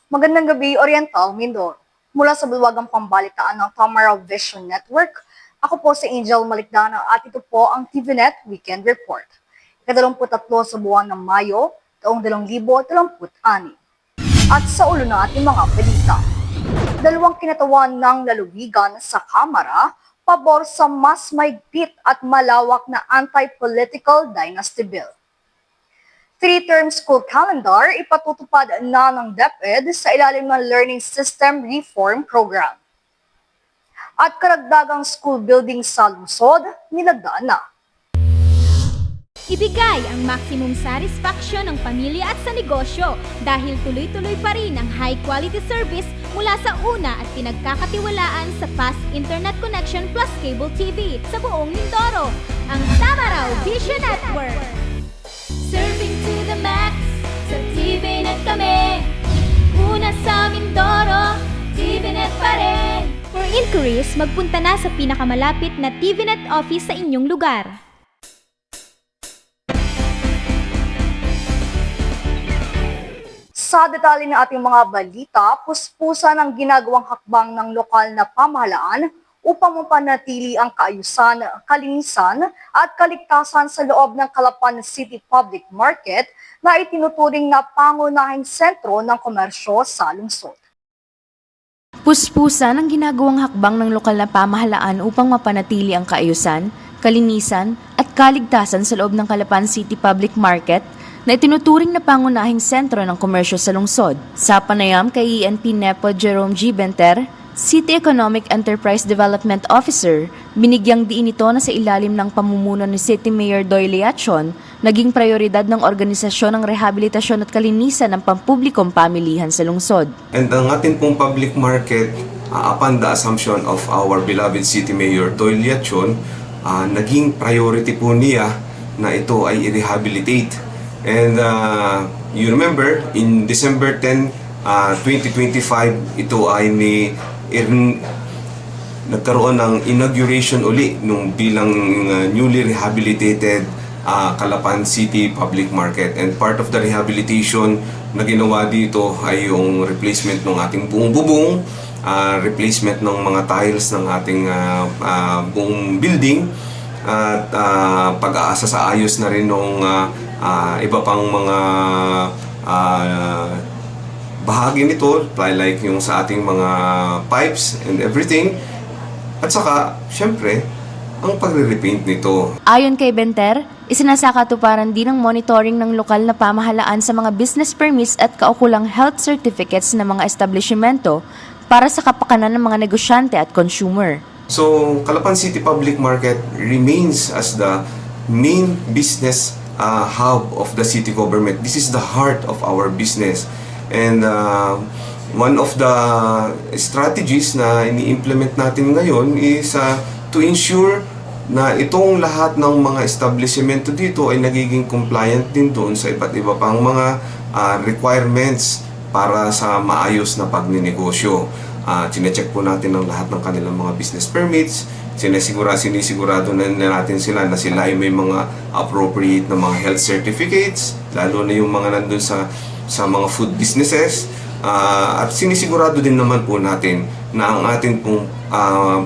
Magandang gabi, Oriental Mindoro. Mula sa bulwagang pambalitaan ng Tamaraw Vision Network, ako po si Angel Malikdana at ito po ang TVNet Weekend Report. Ikadalamput-tatlo sa buwan ng Mayo, taong 2026. At sa ulo na ating mga balita. Dalawang kinatawan ng lalawigan sa Kamara, pabor sa mas maigpit at malawak na anti-political dynasty bill. Three-term school calendar ipatutupad na ng DepEd sa ilalim ng Learning System Reform Program. At karagdagang school building sa lungsod, nilagdaan na. Ibigay ang maximum satisfaction ng pamilya at sa negosyo dahil tuloy-tuloy pa rin ang high-quality service mula sa una at pinagkakatiwalaan sa fast internet connection plus cable TV sa buong Mindoro, ang Tamaraw Vision Network. Serving to the max, sa TVNet kami. Una sa Mindoro, TVNet pa rin. For inquiries, magpunta na sa pinakamalapit na TVNet office sa inyong lugar. Sa detalye ng ating mga balita, puspusan ang ginagawang hakbang ng lokal na pamahalaan upang mapanatili ang kaayusan, kalinisan at kaligtasan sa loob ng Calapan City Public Market na itinuturing na pangunahing sentro ng komersyo sa lungsod. Puspusan ang ginagawang hakbang ng lokal na pamahalaan upang mapanatili ang kaayusan, kalinisan at kaligtasan sa loob ng Calapan City Public Market na itinuturing na pangunahing sentro ng komersyo sa lungsod. Sa panayam kay ENP NEPO Jerome G. Benter, City Economic Enterprise Development Officer, binigyang diin ito na sa ilalim ng pamumuno ni City Mayor Doy Leachon, naging prioridad ng organisasyon ng rehabilitasyon at kalinisan ng pampublikong pamilihan sa lungsod. And ang ating pong public market, upon the assumption of our beloved City Mayor Doy Leachon, naging priority po niya na ito ay i-rehabilitate. And you remember, in December 10, 2025, ito ay nagkaroon ng inauguration uli nung bilang newly rehabilitated Calapan City Public Market. And part of the rehabilitation na ginawa dito ay yung replacement ng ating buong bubong, replacement ng mga tiles ng ating buong building, at pag-aasa sa ayos na rin ng iba pang mga bahagi nito, like yung sa ating mga pipes and everything. At saka, syempre, ang pagre-repaint nito. Ayon kay Benter, isinasakatuparan din ang monitoring ng lokal na pamahalaan sa mga business permits at kaukulang health certificates ng mga establishmento para sa kapakanan ng mga negosyante at consumer. So, Calapan City Public Market remains as the main business hub of the city government. This is the heart of our business. And one of the strategies na ini-implement natin ngayon is to ensure na itong lahat ng mga establishmento dito ay nagiging compliant din doon sa iba't iba pang mga requirements para sa maayos na pagninegosyo. Chinecheck po natin ang lahat ng kanilang mga business permits, sinisigurado na natin sila na sila ay may mga appropriate na mga health certificates, lalo na yung mga nandun sa mga food businesses, at sinisigurado din naman po natin na ang ating pong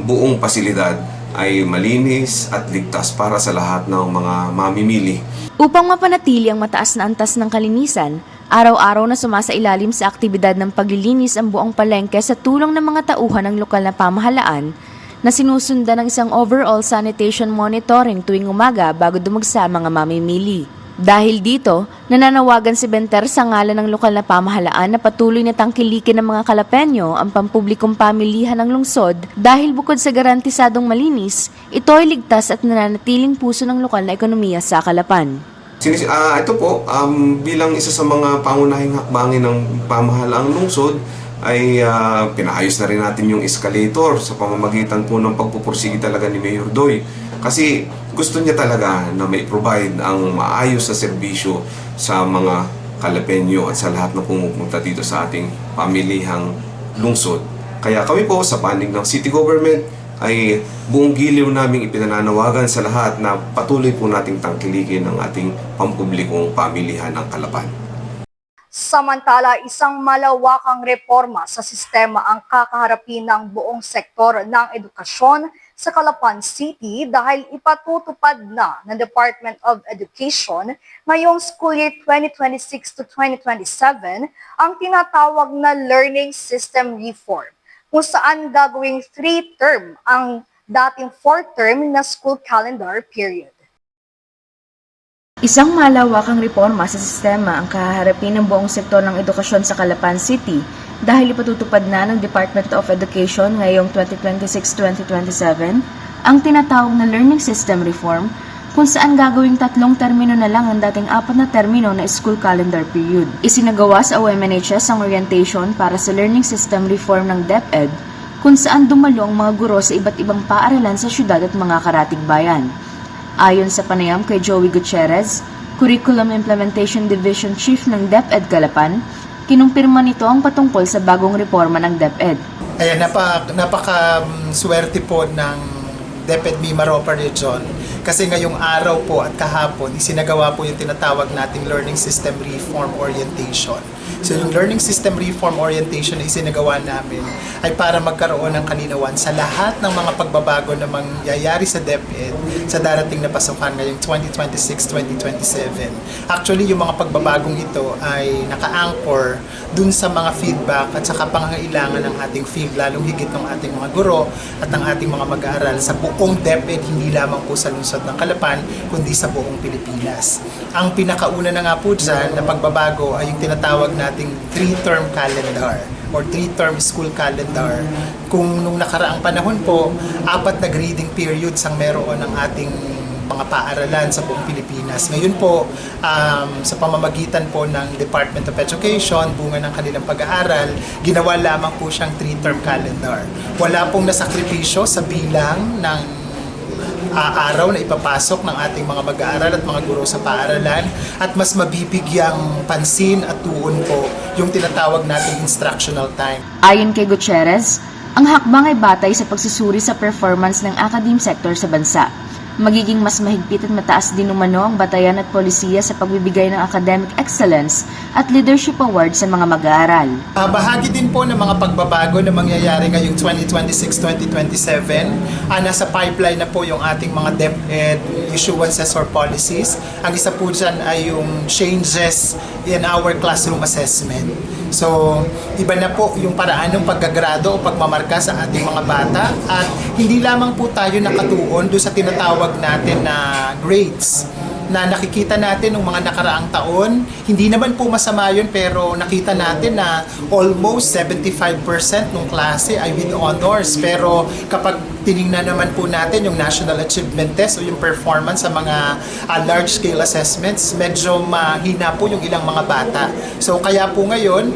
buong pasilidad ay malinis at ligtas para sa lahat ng mga mamimili. Upang mapanatili ang mataas na antas ng kalinisan, araw-araw na sumasailalim sa aktibidad ng paglilinis ang buong palengke sa tulong ng mga tauhan ng lokal na pamahalaan na sinusundan ng isang overall sanitation monitoring tuwing umaga bago dumagsa ang mga mamimili. Dahil dito, nananawagan si Benter sa ngalan ng lokal na pamahalaan na patuloy na tangkilikin ng mga Kalapenyo ang pampublikong pamilihan ng lungsod dahil bukod sa garantisadong malinis, ito ay ligtas at nananatiling puso ng lokal na ekonomiya sa Calapan. Ito po, bilang isa sa mga pangunahing hakbangin ng pamahalaang lungsod, ay pinaayos na rin natin yung escalator sa pamamagitan po ng pagpupursige talaga ni Mayor Doy. Kasi gusto niya talaga na may provide ang maayos na serbisyo sa mga Kalapenyo at sa lahat na pumupunta dito sa ating pamilihang lungsod. Kaya kami po sa panig ng City Government ay buong giliw naming ipinananawagan sa lahat na patuloy po nating tangkilikin ang ating pampublikong pamilihan ng Calapan. Samantala, isang malawakang reforma sa sistema ang kakaharapin ng buong sektor ng edukasyon sa Calapan City dahil ipatutupad na ng Department of Education ngayong school year 2026 to 2027 ang tinatawag na Learning System Reform, kung saan gagawing 3-term ang dating 4-term na school calendar period. Isang malawakang reforma sa sistema ang kaharapin ng buong sektor ng edukasyon sa Calapan City dahil ipatutupad na ng Department of Education ngayong 2026-2027 ang tinatawag na Learning System Reform kung saan gagawing 3 termino na lang ang dating 4 na termino na school calendar period. Isinagawa sa OMNHS ang orientation para sa Learning System Reform ng DepEd kung saan dumalo ang mga guro sa iba't ibang paaralan sa syudad at mga karatig bayan. Ayon sa panayam kay Joey Gutierrez, Curriculum Implementation Division Chief ng DepEd Calapan, kinumpirma nito ang patungkol sa bagong reforma ng DepEd. Ayan, napaka-swerte po ng DepEd Mimaropa Region kasi ngayong araw po at kahapon isinagawa po yung tinatawag nating Learning System Reform Orientation. So yung Learning System Reform Orientation na isinagawa namin ay para magkaroon ng kalinawan sa lahat ng mga pagbabago na mangyayari sa DepEd sa darating na pasukan ngayong 2026-2027. Actually, yung mga pagbabagong ito ay naka-anchor dun sa mga feedback at saka pangangailangan ng ating field, lalong higit ng ating mga guro at ng ating mga mag-aaral sa buong DepEd, hindi lamang po sa lungsod ng Calapan, kundi sa buong Pilipinas. Ang pinakauna na nga po dyan na pagbabago ay yung tinatawag nating 3-term calendar or 3-term school calendar. Kung nung nakaraang panahon po, 4 na grading periods ang meron ng ating mga paaralan sa buong Pilipinas. Ngayon po, sa pamamagitan po ng Department of Education, bunga ng kanilang pag-aaral, ginawa lamang po siyang 3-term calendar. Wala pong nasakripisyo sa bilang ng araw na ipapasok ng ating mga mag-aaral at mga guro sa paaralan at mas mabibigyang pansin at tuon po yung tinatawag nating instructional time. Ayon kay Gutierrez, ang hakbang ay batay sa pagsusuri sa performance ng academe sector sa bansa. Magiging mas mahigpit at mataas din umano ang batayan at polisiya sa pagbibigay ng academic excellence at leadership award sa mga mag-aaral. Bahagi din po ng mga pagbabago na mangyayari ngayong 2026-2027. Nasa pipeline na po yung ating mga DepEd issuances or policies. Ang isa po dyan ay yung changes in our classroom assessment. So, iba na po yung paraan ng paggagrado o pagmamarka sa ating mga bata at hindi lamang po tayo nakatuon doon sa tinatawag natin na grades na nakikita natin ng mga nakaraang taon. Hindi naman po masama yun pero nakita natin na almost 75% ng klase ay with honors. Pero kapag tinignan naman po natin yung National Achievement Test o yung performance sa mga large-scale assessments, medyo mahina po yung ilang mga bata. So kaya po ngayon,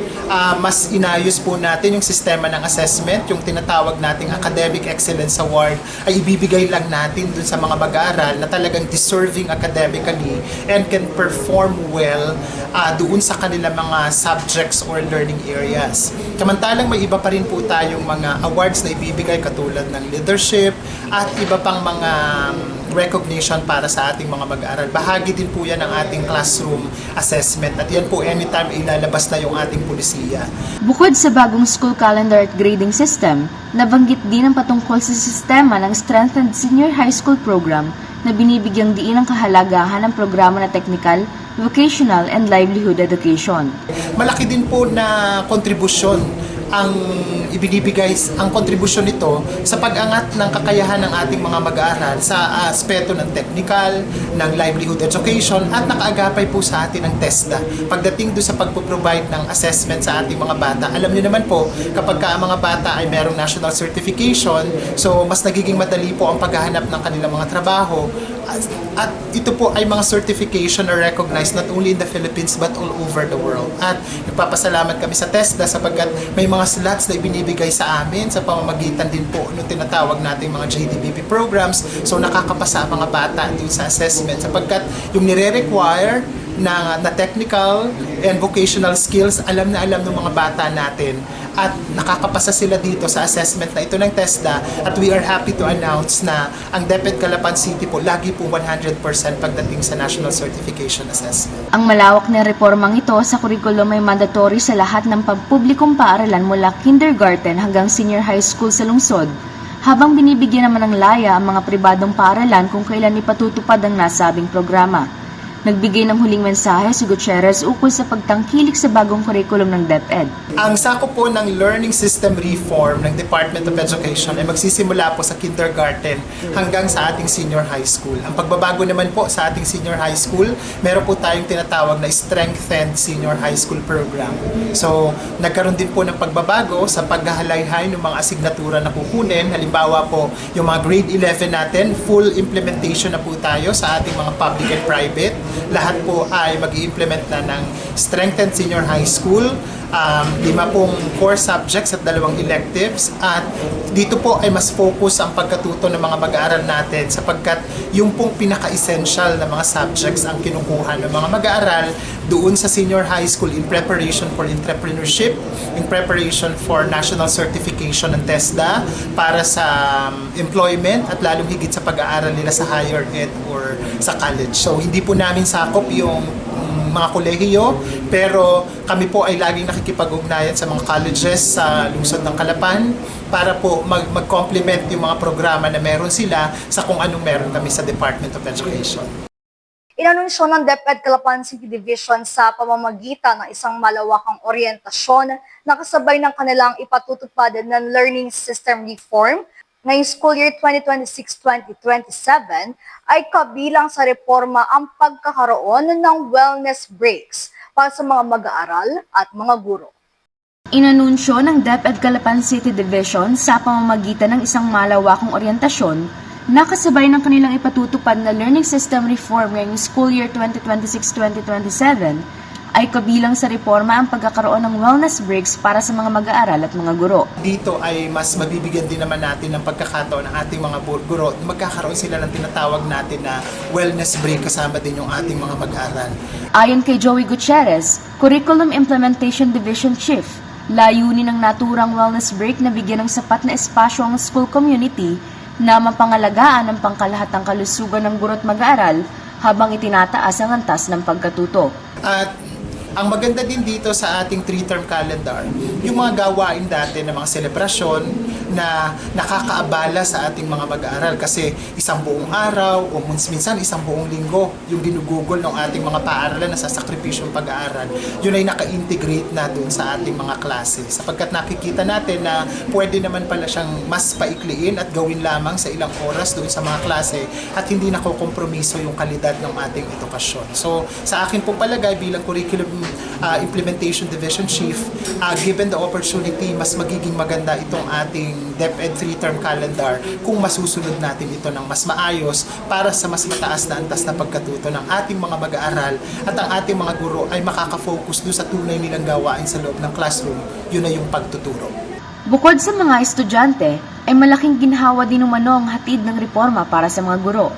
mas inayos po natin yung sistema ng assessment, yung tinatawag nating Academic Excellence Award ay ibibigay lang natin dun sa mga mag-aaral na talagang deserving academically and can perform well doon sa kanilang mga subjects or learning areas. Samantalang may iba pa rin po tayong mga awards na ibibigay katulad ng leadership at iba pang mga recognition para sa ating mga mag-aaral. Bahagi din po yan ng ating classroom assessment at yan po anytime ilalabas na yung ating pulisiya. Bukod sa bagong school calendar at grading system, nabanggit din ang patungkol sa sistema ng Strengthened Senior High School Program na binibigyang diin ang kahalagahan ng programa na technical, vocational, and livelihood education. Malaki din po na kontribusyon ang ibinibigay ang kontribusyon nito sa pag-angat ng kakayahan ng ating mga mag-aaral sa aspeto ng technical, ng livelihood education at nakaagapay po sa atin ng TESDA. Pagdating doon sa pagpo-provide ng assessment sa ating mga bata, alam niyo naman po kapag ang mga bata ay merong national certification, so mas nagiging madali po ang paghahanap ng kanilang mga trabaho at ito po ay mga certification are recognized not only in the Philippines but all over the world. At nagpapasalamat kami sa TESDA sapagkat may mga slots na ibinibigay sa amin sa pamamagitan din po ng tinatawag nating mga JDBP programs. So nakakapasa ang mga bata dun sa assessment sapagkat yung nire-require na technical and vocational skills, alam na alam ng mga bata natin at nakakapasa sila dito sa assessment na ito ng TESDA, at we are happy to announce na ang DepEd Calapan City po lagi po 100% pagdating sa National Certification Assessment. Ang malawak na reformang ito sa kurikulum ay mandatory sa lahat ng pampublikong paaralan mula kindergarten hanggang senior high school sa lungsod, habang binibigyan naman ng laya ang mga pribadong paaralan kung kailan ipatutupad ang nasabing programa. Nagbigay ng huling mensahe si Gutierrez ukol sa pagtangkilik sa bagong kurikulum ng DepEd. Ang sakop po ng learning system reform ng Department of Education ay magsisimula po sa kindergarten hanggang sa ating senior high school. Ang pagbabago naman po sa ating senior high school, meron po tayong tinatawag na strengthened senior high school program. So, nagkaroon din po ng pagbabago sa paghahalayhay ng mga asignatura na kukunin. Halimbawa po, yung mga grade 11 natin, full implementation na po tayo sa ating mga public and private. Lahat po ay mag-i-implement na ng strengthened senior high school, 5 pong core subjects at 2 electives, at dito po ay mas focus ang pagkatuto ng mga mag-aaral natin sapagkat yung pong pinaka-essential na mga subjects ang kinukuha ng mga mag-aaral doon sa senior high school in preparation for entrepreneurship, in preparation for national certification ng TESDA para sa employment at lalong higit sa pag-aaral nila sa higher ed or sa college. So hindi po namin sakop yung mga kolehiyo, pero kami po ay laging nakikipag-ugnayan sa mga colleges sa lungsod ng Calapan para po mag-complement yung mga programa na meron sila sa kung anong meron kami sa Department of Education. Inanunsyo ng DepEd Calapan City Division sa pamamagitan ng isang malawakang oryentasyon na kasabay ng kanilang ipatutupad ng learning system reform ngayong school year 2026-2027 ay kabilang sa reforma ang pagkakaroon ng wellness breaks para sa mga mag-aaral at mga guro. Inanunsyo ng DepEd Calapan City Division sa pamamagitan ng isang malawakang oryentasyon na kasabay ng kanilang ipatutupad na learning system reform ngayong school year 2026-2027 ay kabilang sa reforma ang pagkakaroon ng wellness breaks para sa mga mag-aaral at mga guro. Dito ay mas mabibigyan din naman natin ng pagkakataon ng ating mga guro. Magkakaroon sila ng tinatawag natin na wellness break kasama din yung ating mga mag-aaral. Ayon kay Joey Gutierrez, Curriculum Implementation Division Chief, layunin ng naturang wellness break na bigyan ng sapat na espasyo ang school community na mapangalagaan ang pangkalahatang kalusugan ng guro at mag-aaral habang itinataas ang antas ng pagkatuto. At ang maganda din dito sa ating 3-term calendar, yung mga gawain dati ng mga selebrasyon na nakakaabala sa ating mga mag-aaral kasi isang buong araw o minsan isang buong linggo yung ginugugol ng ating mga paaralan na sa sakripisyong pag-aaral, yun ay naka-integrate na dun sa ating mga klase sapagkat nakikita natin na pwede naman pala siyang mas paikliin at gawin lamang sa ilang oras dun sa mga klase at hindi nakokompromiso yung kalidad ng ating edukasyon. So sa akin po palagay bilang curriculum implementation division chief, given the opportunity, mas magiging maganda itong ating DepEd 3-term calendar kung masusunod natin ito ng mas maayos para sa mas mataas na antas na pagkatuto ng ating mga mag-aaral at ang ating mga guro ay makaka-focus doon sa tunay nilang gawain sa loob ng classroom, yun na yung pagtuturo. Bukod sa mga estudyante, ay malaking ginhawa din umano ang hatid ng reforma para sa mga guro.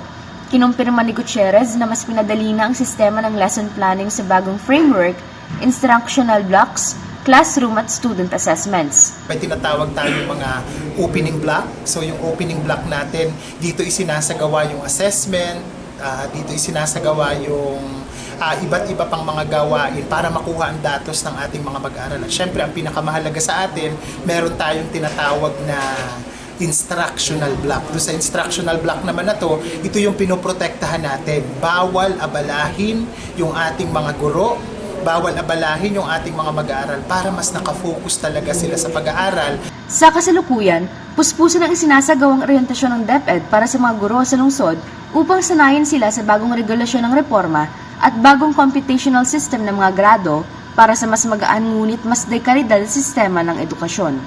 Kinumpirma ni Gutierrez na mas pinadali na ang sistema ng lesson planning sa bagong framework, instructional blocks, classroom at student assessments. May tinatawag tayong mga opening block. So yung opening block natin, dito isinasagawa yung assessment, dito isinasagawa yung iba't iba pang mga gawain para makuha ang datos ng ating mga mag-aaral. At syempre, ang pinakamahalaga sa atin, meron tayong tinatawag na instructional block. Doon sa instructional block naman na to, ito yung pinoprotektahan natin. Bawal abalahin yung ating mga guro, bawal abalahin yung ating mga mag-aaral para mas nakafocus talaga sila sa pag-aaral. Sa kasalukuyan, puspusan ang isinasagawang oryentasyon ng DepEd para sa mga guro sa lungsod upang sanayin sila sa bagong regulasyon ng reforma at bagong computational system ng mga grado para sa mas magaan ngunit mas dekalidad na sistema ng edukasyon.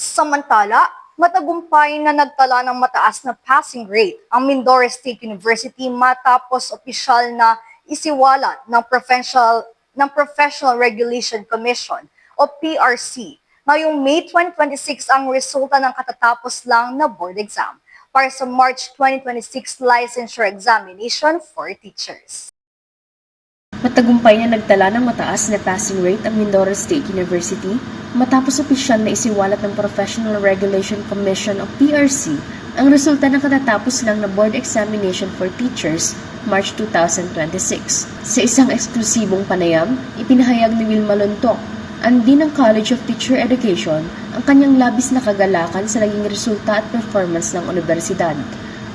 Samantala, matagumpay na nagtala ng mataas na passing rate ang Mindoro State University matapos opisyal na isiwalat ng Professional Regulation Commission o PRC. Ngayong May 2026 ang resulta ng katatapos lang na board exam para sa March 2026 licensure examination for teachers. Matagumpay na nagtala ng mataas na passing rate ang Mindoro State University matapos opisyal na isiwalat ng Professional Regulation Commission o PRC ang resulta ng katatapos lang na board examination for teachers March 2026. Sa isang eksklusibong panayam, ipinahayag ni Wilma Lontoc, ang Dean ng College of Teacher Education, ang kanyang labis na kagalakan sa naging resulta at performance ng universidad.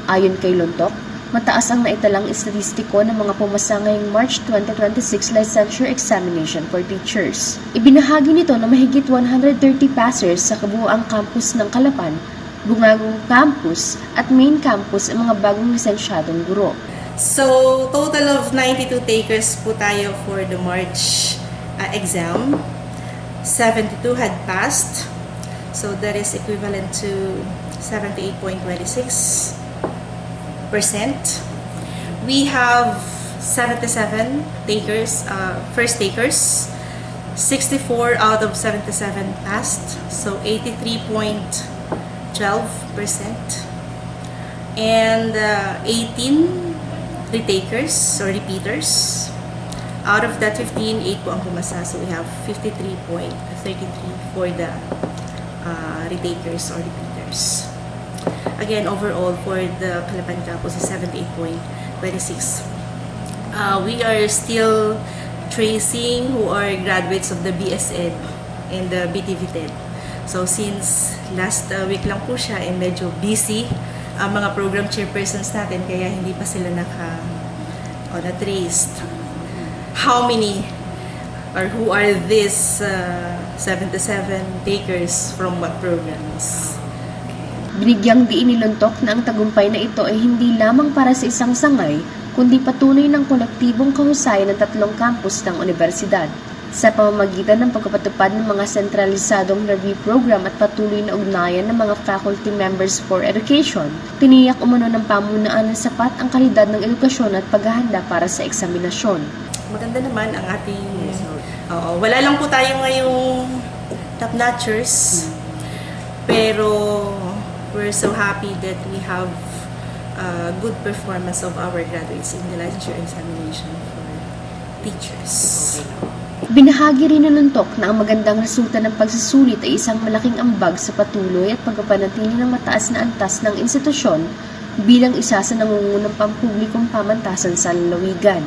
Ayon kay Lontoc, mataas ang naitalang estatistiko ng mga pumasa ngayong March 2026 licensure examination for teachers. Ibinahagi nito na mahigit 130 passers sa kabuuang campus ng Calapan, Bungagong Campus at Main Campus ang mga bagong lisensyadong guro. So, total of 92 takers po tayo for the March exam. 72 had passed. So, that is equivalent to 78.26%. We have 77 takers, first takers. 64 out of 77 passed. So, 83.12%. And 18 retakers or repeaters. Out of that 15, 8 po ang pumasa. So we have 53.33 for the retakers or repeaters. Again, overall for the Calapan campus is 78.26. We are still tracing who are graduates of the BSED and the BTVTED. So since last week lang po siya, medyo busy ang mga program chairpersons natin, kaya hindi pa sila na-traced. How many or who are these 77 takers from what programs? Binigyang diin ni Lontoc na ang tagumpay na ito ay hindi lamang para sa isang sangay, kundi patunay ng kolektibong kahusayan ng tatlong campus ng universidad. Sa pamamagitan ng pagpapatupad ng mga sentralisadong review program at patuloy na ugnayan ng mga faculty members for education, tiniyak umano ng pamunaan na sapat ang kalidad ng edukasyon at paghahanda para sa eksaminasyon. Maganda naman ang ating wala lang po tayo ngayong top-notchers, pero we're so happy that we have good performance of our graduates in the licensure examination for teachers. Binahagi rin ni Lontoc na ang magandang resulta ng pagsusulit ay isang malaking ambag sa patuloy at pagpapanatili ng mataas na antas ng institusyon bilang isa sa nangungunang pampublikong pamantasan sa lalawigan.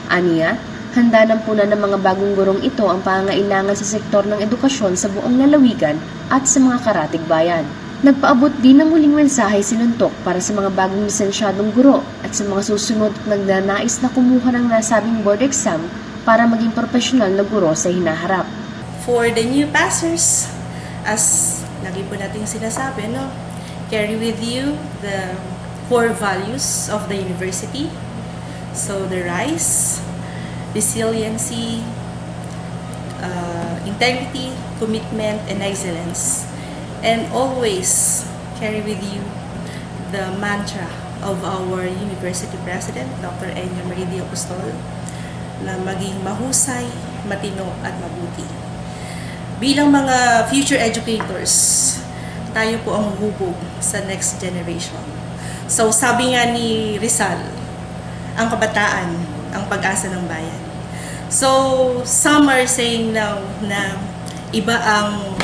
Aniya, handa ng puna ng mga bagong gurong ito ang pangangailangan sa sektor ng edukasyon sa buong lalawigan at sa mga karatig bayan. Nagpaabot din ng huling mensahe si Lontoc para sa mga bagong lisensyadong guro at sa mga susunod at nagnanais na kumuha ng nasabing board exam para maging profesional na guro sa hinaharap. For the new passers, as lagi po nating sinasabi, carry with you the core values of the university. So the RISE, resiliency, integrity, commitment, and excellence. And always carry with you the mantra of our university president, Dr. Enyo Maridio Apostol, na maging mahusay, matino at mabuti. Bilang mga future educators, tayo po ang hubog sa next generation. So sabi nga ni Rizal, ang kabataan, ang pag-asa ng bayan. So some are saying now na iba ang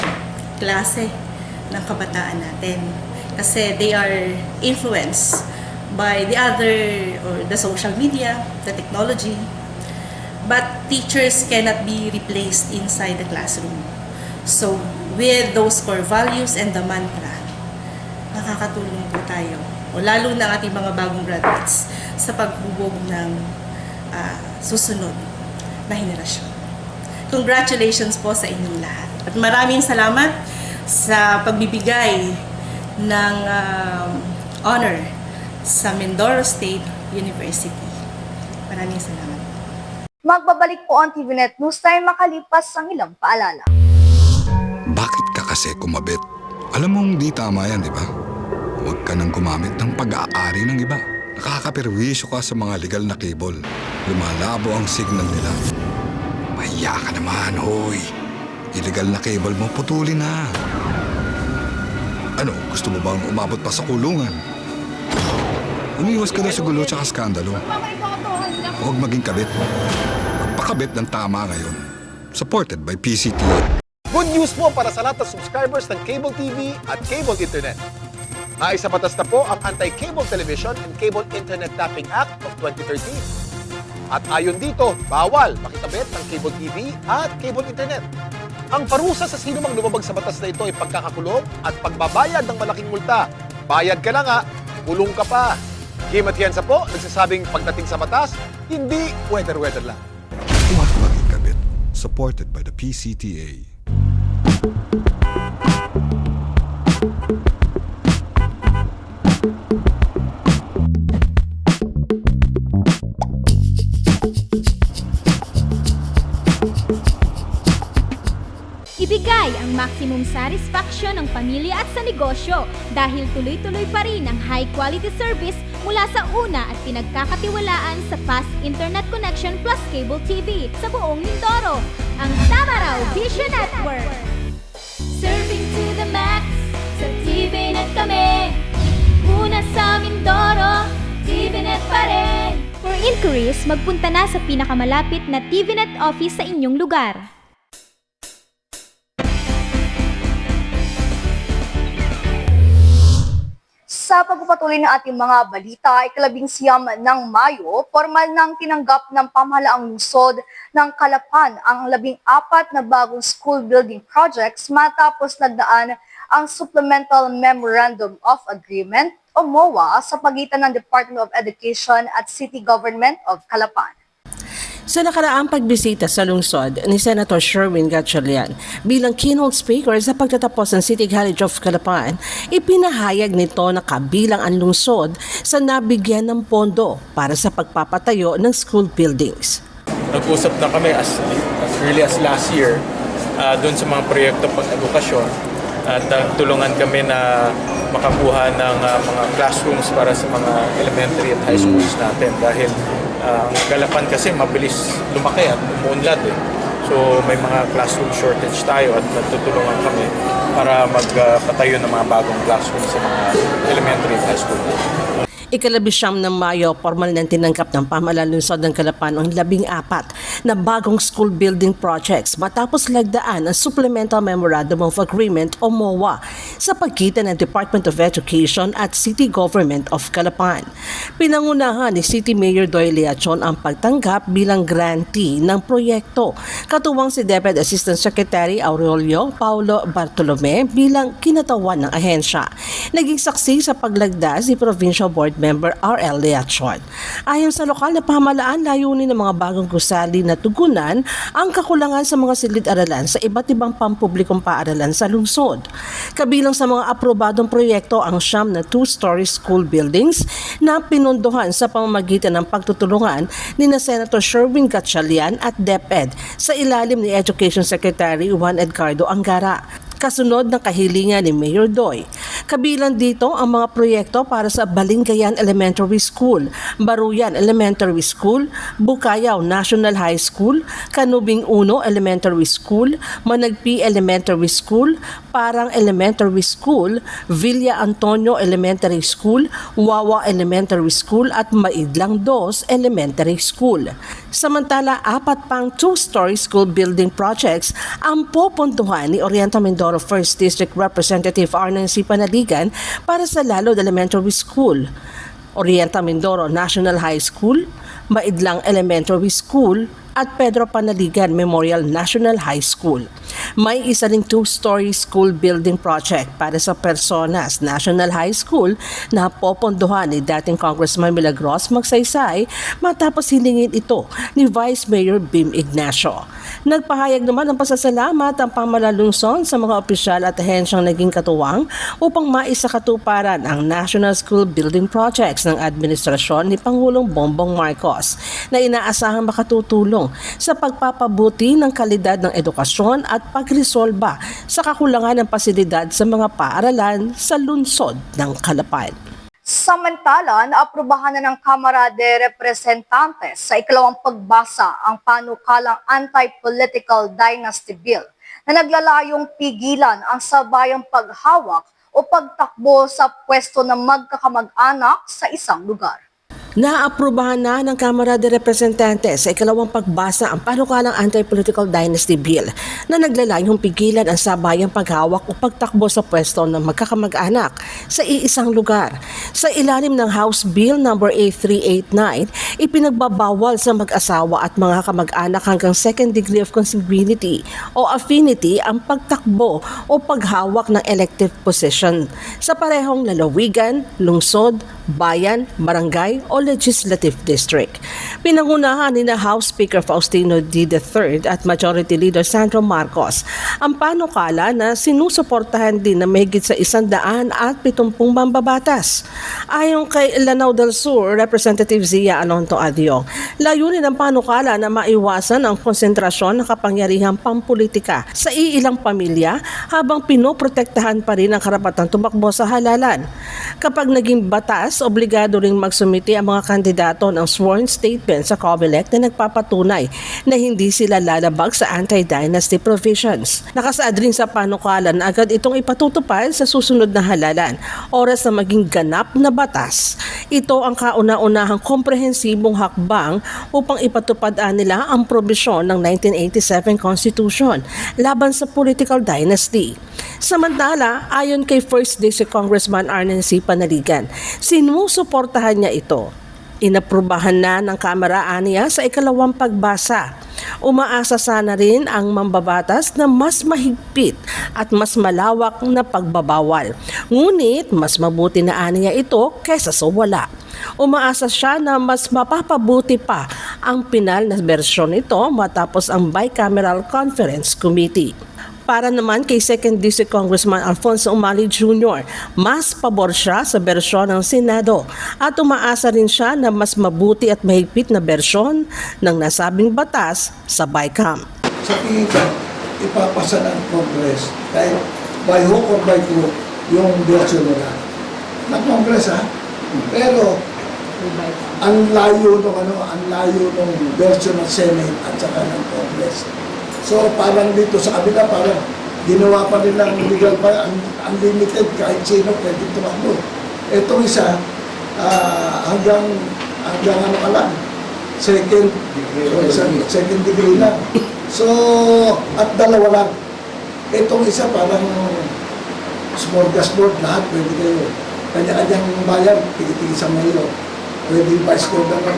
klase ng kabataan natin kasi they are influenced by the social media, the technology. But teachers cannot be replaced inside the classroom. So, with those core values and the mantra, makakatulong po tayo, o lalo na ating mga bagong graduates, sa paghubog ng susunod na henerasyon. Congratulations po sa inyong lahat. At maraming salamat sa pagbibigay ng honor sa Mindoro State University. Maraming salamat. Magbabalik po ang TVNet News Time makalipas ang ilang paalala. Bakit ka kasi kumabit? Alam mong di tama yan, di ba? Huwag ka nang gumamit ng pag-aari ng iba. Nakakaperwisyo ka sa mga legal na cable. Lumalabo ang signal nila. Mahiya ka naman, hoy. Illegal na cable mo, putulin na. Ano, gusto mo bang umabot pa sa kulungan? Umiwas ka na sa gulo tsaka skandalo. Huwag maging kabit. kakabit ng tama ngayon. Supported by PCTO. Good news po para sa lahat ng subscribers ng cable TV at cable internet. Naisa batas na po ang Anti-Cable Television and Cable Internet Tapping Act of 2013. At ayon dito, bawal makikabit ng cable TV at cable internet. Ang parusa sa sino mang lumabag sa batas na ito ay pagkakakulong at pagbabayad ng malaking multa. Bayad ka na nga, kulong ka pa. Kim Atienza po, nagsasabing pagdating sa batas, hindi weather-weather lang. Huwag makikabit. Supported by the PCTA. Ibigay ang maximum satisfaction ng pamilya at sa negosyo dahil tuloy-tuloy pa rin ang high-quality service mula sa una at pinagkakatiwalaan sa fast internet connection plus cable TV sa buong Mindoro, ang Tamaraw Vision Network. Serving to the max, sa TVNet kami. Una sa Mindoro, TVNet pa rin. For inquiries, magpunta na sa pinakamalapit na TVNet office sa inyong lugar. Sa pagpapatuloy ng ating mga balita, ikalabing-siyam ng Mayo, formal nang tinanggap ng pamahalaang lungsod ng Calapan ang 14 na bagong school building projects matapos nagdaan ang Supplemental Memorandum of Agreement o MOA sa pagitan ng Department of Education at City Government of Calapan. Sa nakaraang pagbisita sa lungsod ni Senator Sherwin Gatchalian bilang keynote speaker sa pagtatapos ng City College of Calapan, ipinahayag nito na kabilang ang lungsod sa nabigyan ng pondo para sa pagpapatayo ng school buildings. Nag-usap na kami as early as last year doon sa mga proyekto pang-edukasyon at tulungan kami na makakuha ng mga classrooms para sa mga elementary at high schools natin dahil ang Calapan kasi mabilis lumaki at umuunlad eh. So may mga classroom shortage tayo at nagtutulungan kami para magpatayo ng mga bagong classroom sa mga elementary at high school. Ikalabing-siyam ng Mayo, formal nang tinanggap ng pamahalaan lungsod ng Calapan ang 14 na bagong school building projects matapos lagdaan ang Supplemental Memorandum of Agreement o MOA sa pagitan ng Department of Education at City Government of Calapan. Pinangunahan ni City Mayor Doy Leachon ang pagtanggap bilang grantee ng proyekto, katuwang si Deputy Assistant Secretary Aurelio Paulo Bartolome bilang kinatawan ng ahensya. Naging saksi sa paglagda si Provincial Board Member R.L. Leachon. Ayon sa lokal na pamahalaan, layunin ng mga bagong gusali na tugunan ang kakulangan sa mga silid-aralan sa iba't ibang pampublikong paaralan sa lungsod. Kabilang sa mga aprobadong proyekto ang 9 na 2-story school buildings na pinondohan sa pamamagitan ng pagtutulungan ni na Senator Sherwin Gatchalian at DepEd sa ilalim ni Education Secretary Juan Edgardo Angara. Kasunod ng kahilingan ni Mayor Doy. Kabilang dito ang mga proyekto para sa Balingayan Elementary School, Baruyan Elementary School, Bukayaw National High School, Canubing 1 Elementary School, Managpi Elementary School, Parang Elementary School, Villa Antonio Elementary School, Wawa Elementary School at Maidlang 2 Elementary School. Samantala, 4 pang 2-story school building projects ang popontuhan ni Oriental Mindoro 1st District Representative Arnan C. Panaligan para sa Lalod Elementary School, Oriental Mindoro National High School, Maidlang Elementary School at Pedro Panaligan Memorial National High School. May isa ring 2-story school building project para sa Personas National High School na popondohan ni dating Congressman Milagros Magsaysay matapos hilingin ito ni Vice Mayor Bim Ignacio. Nagpahayag naman ng pasasalamat ang pamahalaan lungsod sa mga opisyal at ahensyang naging katuwang upang maisakatuparan ang National School Building Projects ng administrasyon ni Pangulong Bongbong Marcos na inaasahang makatutulong sa pagpapabuti ng kalidad ng edukasyon at pagresolba sa kakulangan ng pasilidad sa mga paaralan sa lungsod ng Calapan. Samantala, naaprubahan na ng Kamara de Representantes sa ikalawang pagbasa ang panukalang Anti-Political Dynasty Bill na naglalayong pigilan ang sabayang paghawak o pagtakbo sa pwesto ng magkakamag-anak sa isang lugar. Naaprubahan na ng Kamara de Representantes sa ikalawang pagbasa ang panukalang Anti-Political Dynasty Bill na naglalayong pigilan ang sabayang paghawak o pagtakbo sa pwesto ng magkakamag-anak sa iisang lugar. Sa ilalim ng House Bill No. 8389, ipinagbabawal sa mag-asawa at mga kamag-anak hanggang second degree of consanguinity o affinity ang pagtakbo o paghawak ng elective position sa parehong lalawigan, lungsod, bayan, barangay o legislative district. Pinangunahan ni na House Speaker Faustino D. III at Majority Leader Sandro Marcos ang panukala na sinusuportahan din na mahigit sa 170 mambabatas. Ayon kay Lanao del Sur, Representative Zia Alonto Adio, layunin ng panukala na maiwasan ang konsentrasyon ng kapangyarihang pampolitika sa iilang pamilya habang pinoprotektahan pa rin ang karapatang tumakbo sa halalan. Kapag naging batas, obligado ring magsumiti ang mga kandidato ng sworn statement sa COMELEC na nagpapatunay na hindi sila lalabag sa anti-dynasty provisions. Nakasaad rin sa panukala na agad itong ipatutupad sa susunod na halalan, oras na maging ganap na batas. Ito ang kauna-unahang komprehensibong hakbang upang ipatupad nila ang probisyon ng 1987 Constitution laban sa political dynasty. Samantala, ayon kay First District Congressman Arnen C. Panaligan, sinusuportahan niya ito. Inaprubahan na ng Kamara aniya sa ikalawang pagbasa. Umaasa sana rin ang mambabatas na mas mahigpit at mas malawak na pagbabawal. Ngunit mas mabuti na aniya ito kaysa sa wala. Umaasa siya na mas mapapabuti pa ang pinal na bersyon nito matapos ang Bicameral Conference Committee. Para naman kay 2nd District Congressman Alfonso Umali Jr., mas pabor siya sa bersyon ng Senado at umaasa rin siya na mas mabuti at mahigpit na bersyon ng nasabing batas sa BICAM. Sa tingin ko, ipapasa ng Congress kahit by hook or by crook yung bersyon nila. Ng Congress pero ang layo ng bersyon ng Senate at saka ng Congress. So parang dito sa kabila, parang ginawa pa nilang legal pa, unlimited, kahit sino pwede tumakbo. Itong isa, hanggang second degree lang. So, at dalawa lang. Itong isa parang smorgasbord, lahat pwede kayo. Kanya-kanyang bayan, tigil-tigil sa mayor. Pwede vice governor,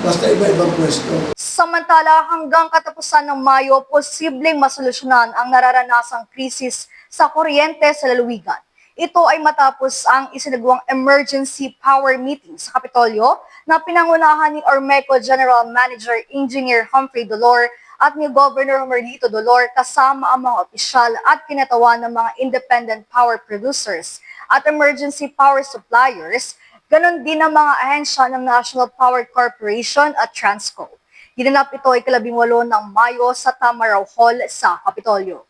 basta iba-ibang pwesto. Samantala, hanggang katapusan ng Mayo, posibleng masolusyonan ang nararanasang krisis sa kuryente sa lalawigan. Ito ay matapos ang isinagawang emergency power meeting sa Kapitolyo na pinangunahan ni Ormeco General Manager Engineer Humphrey Dolor at ni Governor Merlito Dolor kasama ang mga opisyal at kinatawan ng mga independent power producers at emergency power suppliers, ganon din ang mga ahensya ng National Power Corporation at Transco. Ginanap ito ay 18 ng Mayo sa Tamaraw Hall sa Kapitolyo.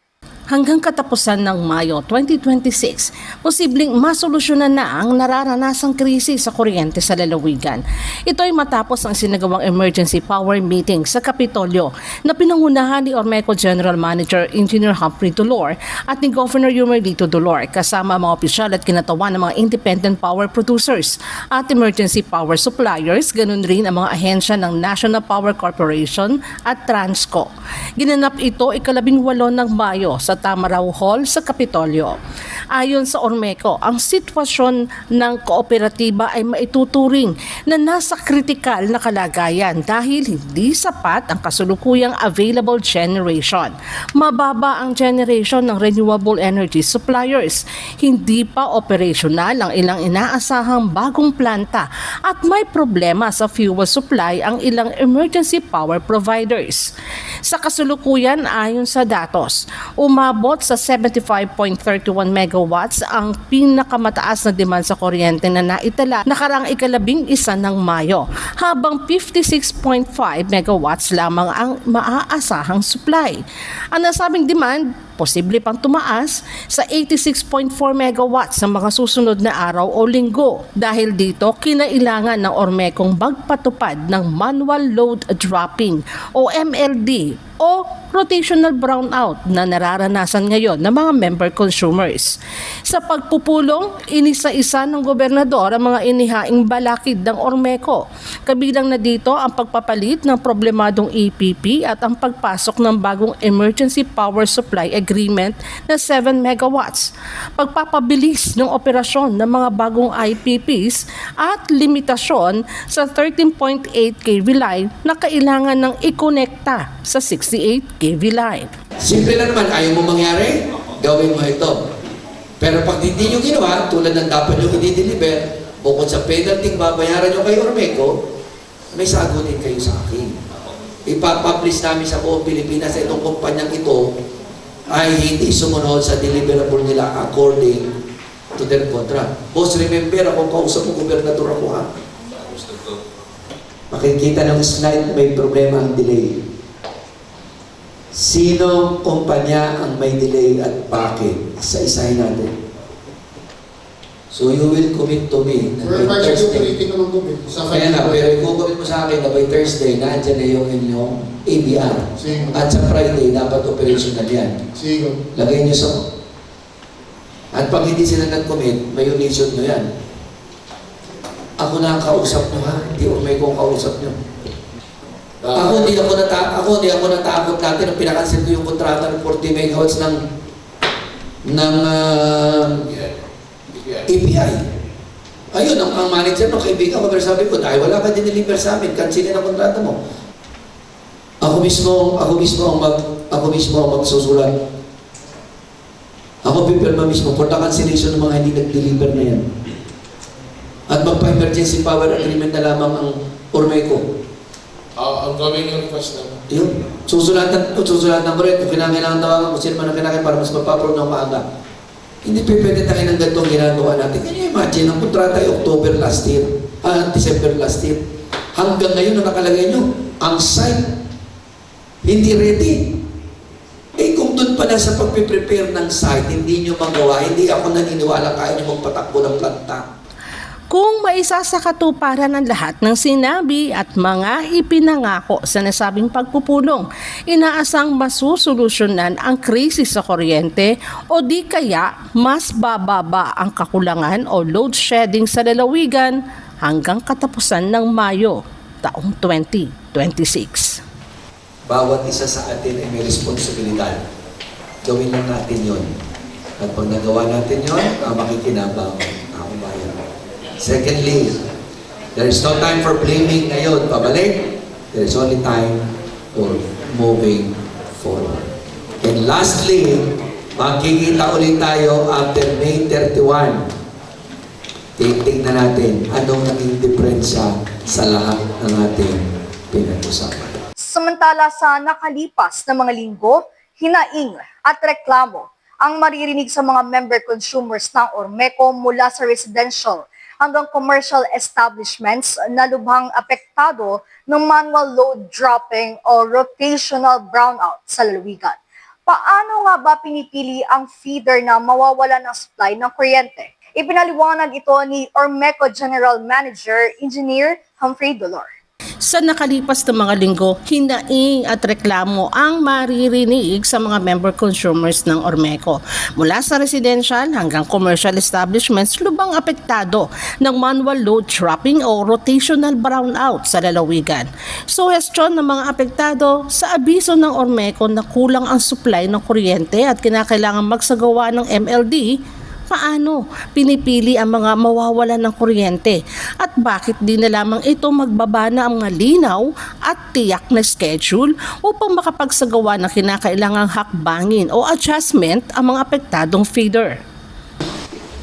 Hanggang katapusan ng Mayo 2026, posibleng masolusyonan na ang nararanasang krisis sa kuryente sa lalawigan. Ito ay matapos ang sinagawang emergency power meeting sa Kapitolyo na pinangunahan ni Ormeco General Manager Engineer Humphrey Dolor at ni Governor Merlito Dolor kasama mga opisyal at kinatawan ng mga independent power producers at emergency power suppliers, ganun rin ang mga ahensya ng National Power Corporation at Transco. Ginanap ito 18 ng Mayo sa Tamaraw Hall sa Kapitolyo. Ayon sa Ormeco, ang sitwasyon ng kooperatiba ay maituturing na nasa kritikal na kalagayan dahil hindi sapat ang kasulukuyang available generation. Mababa ang generation ng renewable energy suppliers. Hindi pa operational ang ilang inaasahang bagong planta at may problema sa fuel supply ang ilang emergency power providers. Sa kasulukuyan, ayon sa datos, umabot sa 75.31 megawatts ang pinakamataas na demand sa kuryente na naitala nakaraang 11 ng Mayo, habang 56.5 megawatts lamang ang maaasahang supply. Ang nasabing demand, posible pang tumaas sa 86.4 megawatts sa mga susunod na araw o linggo. Dahil dito, kinailangan ng Ormecong magpatupad ng manual load dropping o MLD o rotational brownout na nararanasan ngayon ng mga member consumers. Sa pagpupulong, inisa-isa ng gobernador ang mga inihaing balakid ng Ormeco. Kabilang na dito ang pagpapalit ng problemadong EPP at ang pagpasok ng bagong Emergency Power Supply Agreement na 7 megawatts, pagpapabilis ng operasyon ng mga bagong IPPs at limitasyon sa 13.8 kV line na kailangan ng ikonekta sa 68 kV line. Simple lang naman, ayaw mo mangyari, gawin mo ito. Pero pag hindi nyo ginawa, tulad ng dapat nyo i-deliver, bukod sa penalty babayaran nyo kay Ormeco, may sagutin kayo sa akin. Ipapublish namin sa buong Pilipinas sa itong kumpanyang ito ay hindi sumunod sa deliverable nila according to their contract. Boss, remember, ako kausap mo, gobernador ako ha. Makikita ng slide, may problema ang delay. Sino kumpanya ang may delay at bakit? Isa-isahin natin. So you will commit to me na by Thursday. Kaya na, pero i-commit mo sa akin na by Thursday, nandiyan na yung inyong ABR. At sa Friday, dapat operational yan. Lagay nyo sa... At pag hindi sila nag-commit, may unison nyo yan. Ako na ang kausap nyo ha, hindi may kong kausap nyo. Ako hindi ako natakot natin nung pinakancel ko yung kontrata ng 40 megawatts ng API. Ayun, ang manager ng kaibigan ko, pero sabi ko, dahil wala ka dineliver sa amin, cancelin ang kontrata mo. Ako mismo ang magsusulat. Ako pipirma mismo for the cancellation ng mga hindi nag-deliver na yan. At magpa-emergency power agreement na lamang ang Ormeco. Ang gawin yung request na. Yun. Susulatan ko rin. Kung kinakailangan tawagan ko sino man ang kinakailangan para mas mapaprove ng maaga. Hindi pwede tayo ng ganitong ginagawa natin. Can you imagine, ang kontrata ay December last year. Hanggang ngayon na nakalagay nyo, ang site, hindi ready. Eh kung doon pala sa pagpiprepare ng site, hindi nyo magawa, hindi ako naniniwala kaya nyo magpatakbo ng planta. Kung maisa sa katuparan ng lahat ng sinabi at mga ipinangako sa nasabing pagpupulong, inaasang masusolusyonan ang krisis sa kuryente o di kaya mas bababa ang kakulangan o load shedding sa lalawigan hanggang katapusan ng Mayo taong 2026. Bawat isa sa atin ay may responsibilidad. Gawin lang natin yon. At pag nagawa natin yon, makikinabang ang bayan. Secondly, there is no time for blaming ngayon, pabalik. There is only time for moving forward. And lastly, magkikita ulit tayo after May 31. Titingnan natin anong naging diferensya sa lahat ng ating pinag-usapan. Samantala sa nakalipas na mga linggo, hinaing at reklamo ang maririnig sa mga member consumers ng Ormeco mula sa residential hanggang commercial establishments na lubhang apektado ng manual load dropping o rotational brownout sa lalawigan. Paano nga ba pinipili ang feeder na mawawala ng supply ng kuryente? Ipinaliwanag ito ni Ormeco General Manager Engineer Humphrey Dolor. Sa nakalipas na mga linggo, hinaing at reklamo ang maririnig sa mga member consumers ng Ormeco. Mula sa residential hanggang commercial establishments, lubang apektado ng manual load dropping o rotational brownout sa lalawigan. Suhestyon ng mga apektado sa abiso ng Ormeco na kulang ang supply ng kuryente at kinakailangan magsagawa ng MLD. Paano pinipili ang mga mawawalan ng kuryente at bakit di na lamang ito magbaba na ang mga linaw at tiyak na schedule upang makapagsagawa ng kinakailangang hakbangin o adjustment ang mga apektadong feeder?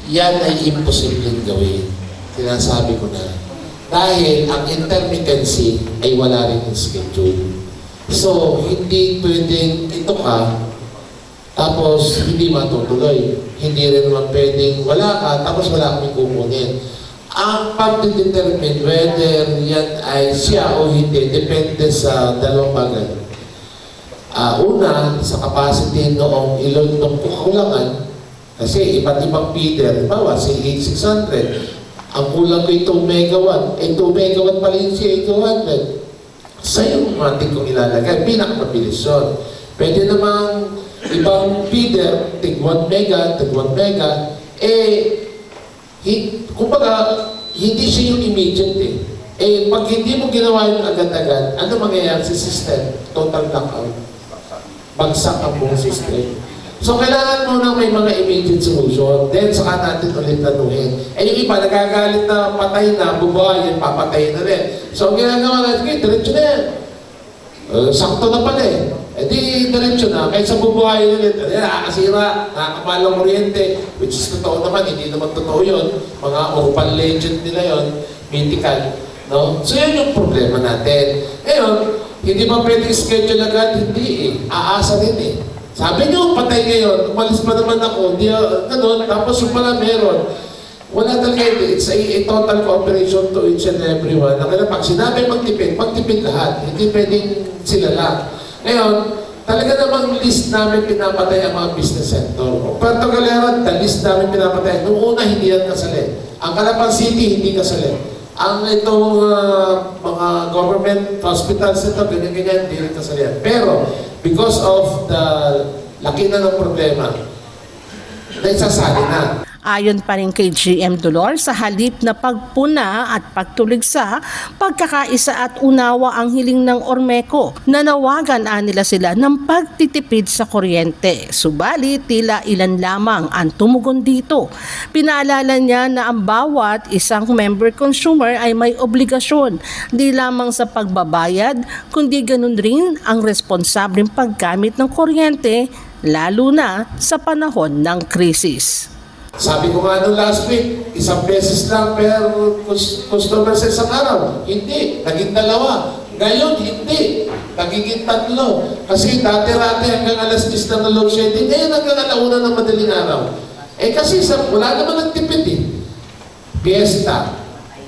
Yan ay imposibleng gawin. Sinasabi ko na. Dahil ang intermittency ay wala rin yung schedule. So, hindi pwedeng ito ka tapos hindi matutuloy. Hindi rin naman pwedeng wala ka, tapos wala kami kukunin. Ang pag-determine whether yan ay siya o hindi, depende sa dalawang bagay. Una, sa capacity noong iload ng kukulangan, kasi iba't ibang feeder, bawa si 8600, ang kulang ko 2 megawatt, 2 megawatt pa rin siya 200. Sa yung matik kong ilalagay, pinakamabilis yun. Pwede namang ibang feeder, tig 1 mega, tig 1 mega, kumbaga, hindi siya yung immediate pag hindi mo ginawa yung agad-agad, ano mangyayari sa system? Total knockout. Bagsak ang buong system. So, kailangan mo na may mga immediate solution. Then, saka natin ulit tanuhin. Yung iba, nagagalit na patay na, bubuhayin, papatay na rin. So, ang ginagawa natin, diretso na yan. Sakto na pala di, diretso na. Kaysa bubuhayin ulit, nakakasira, nakakapalang kuryente, which is totoo naman, hindi naman totoo yun. Mga urban legend nila yun, mythical. No? So, yun yung problema natin. Ngayon, hindi ba pwedeng schedule agad? Hindi Aasa rin Sabi nyo, patay ngayon, umalis pa naman ako, ganun, tapos yung pala meron. Wala talaga, it's a total cooperation to each and everyone. Kaya pag sinabi magtipid lahat. Hindi pwedeng sila lang. Ngayon, talaga namang list namin pinapatay ang mga business sector. Puerto Galera, the list namin pinapatay. Noong una, hindi yan kasali. Ang Calapan City, hindi kasali. Ang itong mga government hospitals ito, ganyan-ganyan, hindi rin kasali. Pero, because of the laki na ng problema, naisasali na. Ayon pa rin kay GM Dolor, sa halip na pagpuna at pagtulig sa pagkakaisa at unawa ang hiling ng Ormeco, nanawagan nila sila ng pagtitipid sa kuryente. Subalit, tila ilan lamang ang tumugon dito. Pinaalala niya na ang bawat isang member consumer ay may obligasyon, di lamang sa pagbabayad, kundi ganun rin ang responsableng paggamit ng kuryente, lalo na sa panahon ng krisis. Sabi ko nga nung last week, 1 beses lang per customer sa isang araw. Hindi, naging 2. Ngayon, hindi. Nagiging 3. Kasi dati-rati hanggang alas 10 na load shedding, ngayon hanggang 1:00 ng madaling araw. Kasi wala naman nagtipid Fiesta,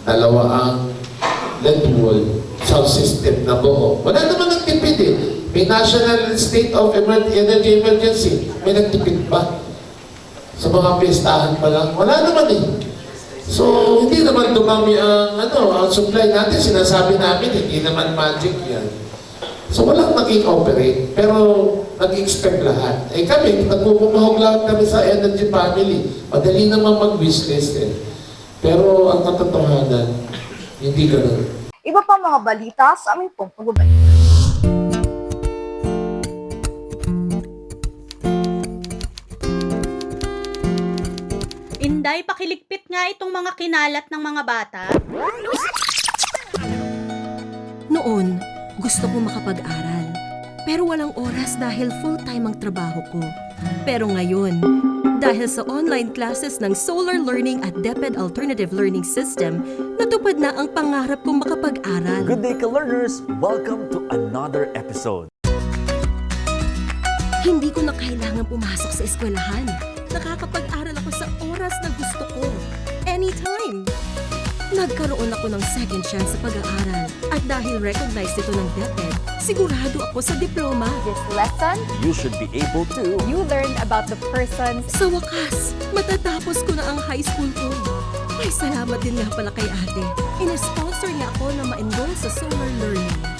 2 ang LED wall, sound system na buo. Wala naman nagtipid May national state of energy emergency. May nagtipid ba? Sa mga pestahan pa lang, wala naman So, hindi naman dumami ang supply natin. Sinasabi namin, hindi naman magic yan. So, walang nag-operate, pero nag-expect lahat. Kami, nagpupumahog lang kami sa energy family. Madali naman mag-wishlist Pero ang katotohanan, hindi ganoon. Iba pa mga balita sa aming pong pagbabalik. Inday, pakiligpit nga itong mga kinalat ng mga bata. Noon, gusto ko makapag-aral. Pero walang oras dahil full-time ang trabaho ko. Pero ngayon, dahil sa online classes ng Solar Learning at DepEd Alternative Learning System, natupad na ang pangarap kong makapag-aral. Good day, ka-learners! Welcome to another episode. Hindi ko na kailangan pumasok sa eskwelahan. Nakakapag-aral ako sa oras na gusto ko. Anytime! Nagkaroon ako ng second chance sa pag-aaral. At dahil recognized ito ng DepEd, sigurado ako sa diploma. This lesson, you should be able to. You learned about the persons. Sa wakas, matatapos ko na ang high school ko. May salamat din nga pala kay ate. Ina-sponsor niya ako na ma-enroll sa Solar Learning.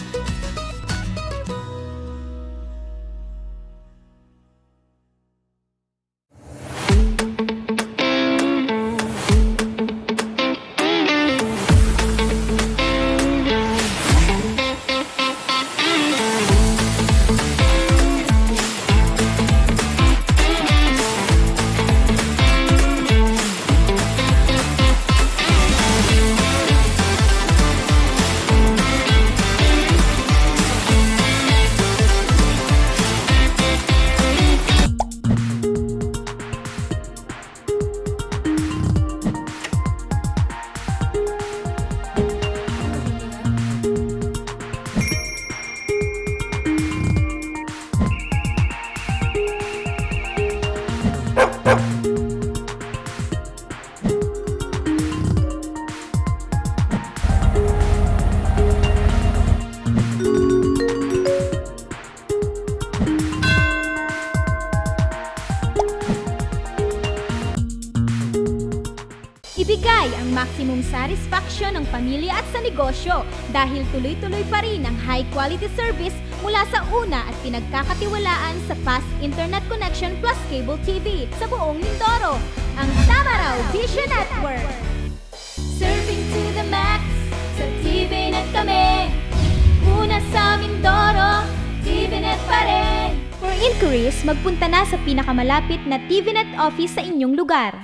ang satisfaction ng pamilya at sa negosyo dahil tuloy-tuloy pa rin ang high-quality service mula sa una at pinagkakatiwalaan sa fast internet connection plus cable TV sa buong Mindoro, ang Tamaraw Vision Network. Serving to the max, sa TVNet kami. Una sa Mindoro, TVNet pa rin. For inquiries, magpunta na sa pinakamalapit na TVNet office sa inyong lugar.